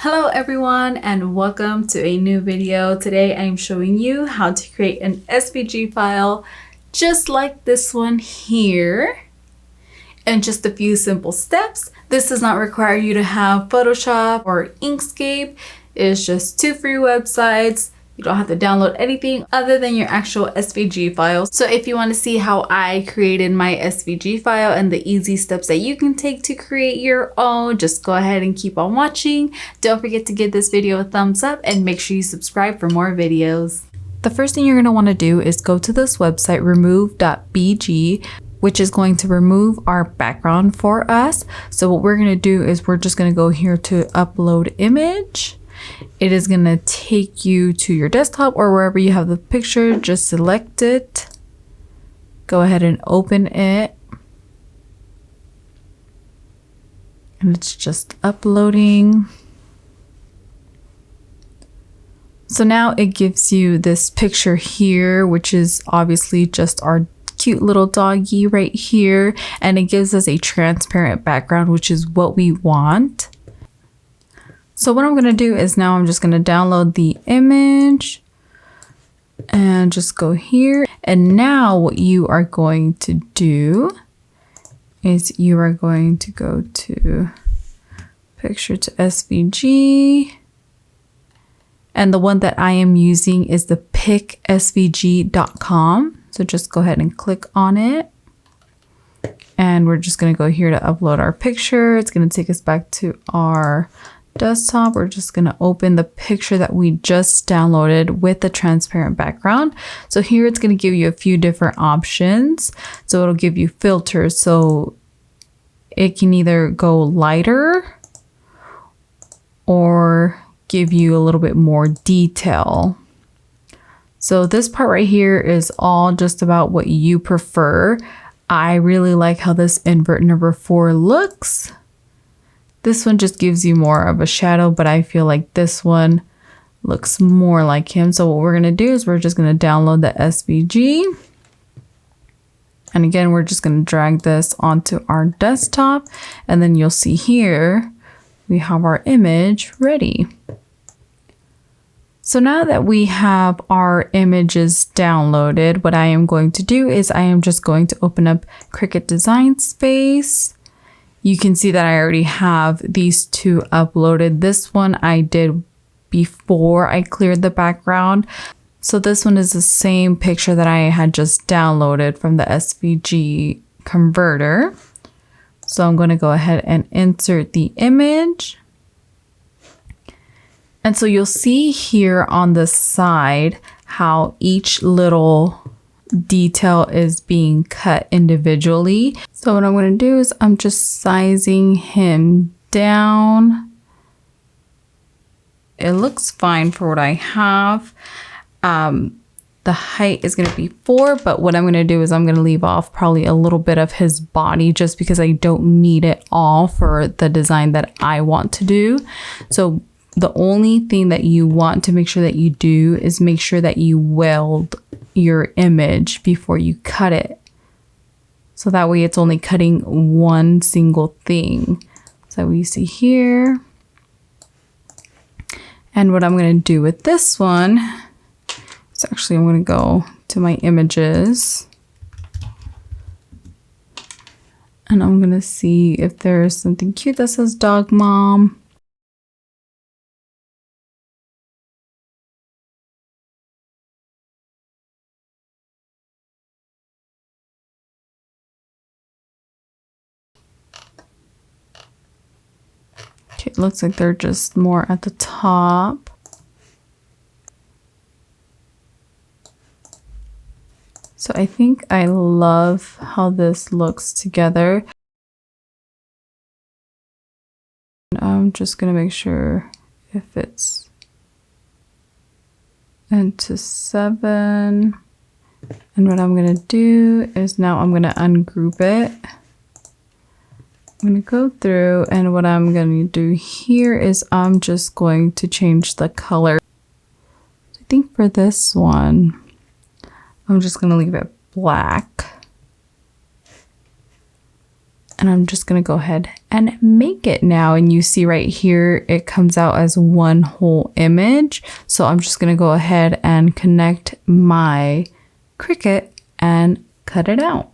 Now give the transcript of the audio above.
Hello everyone and welcome to a new video. Today I'm showing you how to create an SVG file just like this one here in just a few simple steps. This does not require you to have Photoshop or Inkscape. It's just two free websites. You don't have to download anything other than your actual SVG file. So if you want to see how I created my SVG file and the easy steps that you can take to create your own, just go ahead and keep on watching. Don't forget to give this video a thumbs up and make sure you subscribe for more videos. The first thing you're going to want to do is go to this website, remove.bg, which is going to remove our background for us. So what we're going to do is we're just going to go here to upload image. It is going to take you to your desktop or wherever you have the picture. Just select it. Go ahead and open it. And it's just uploading. So now it gives you this picture here, which is obviously just our cute little doggy right here. And it gives us a transparent background, which is what we want. So what I'm going to do is now I'm just going to download the image and just go here. And now what you are going to do is you are going to go to picture to SVG. And the one that I am using is the picsvg.com. So just go ahead and click on it. And we're just going to go here to upload our picture. It's going to take us back to our desktop. We're just going to open the picture that we just downloaded with the transparent background. So here it's going to give you a few different options. So it'll give you filters. So it can either go lighter or give you a little bit more detail. So this part right here is all just about what you prefer. I really like how this invert number 4 looks. This one just gives you more of a shadow, but I feel like this one looks more like him. So what we're going to do is we're just going to download the SVG. And again, we're just going to drag this onto our desktop. And then you'll see here, we have our image ready. So now that we have our images downloaded, what I am going to do is I am just going to open up Cricut Design Space. You can see that I already have these two uploaded. This one I did before I cleared the background. So this one is the same picture that I had just downloaded from the SVG converter. So I'm going to go ahead and insert the image. And so you'll see here on the side how each little detail is being cut individually. So what I'm going to do is I'm just sizing him down. It looks fine for what I have. The height is going to be 4, but what I'm going to do is I'm going to leave off probably a little bit of his body just because I don't need it all for the design that I want to do. So the only thing that you want to make sure that you do is make sure that you weld your image before you cut it. So that way it's only cutting one single thing. So we see here. And what I'm going to do with this one is actually I'm going to go to my images. And I'm going to see if there's something cute that says dog mom. It looks like they're just more at the top. So I think I love how this looks together. And I'm just going to make sure it fits into 7. And what I'm going to do is now I'm going to ungroup it. I'm going to go through, and what I'm going to do here is I'm just going to change the color. I think for this one, I'm just going to leave it black. And I'm just going to go ahead and make it now. And you see right here, it comes out as one whole image. So I'm just going to go ahead and connect my Cricut and cut it out.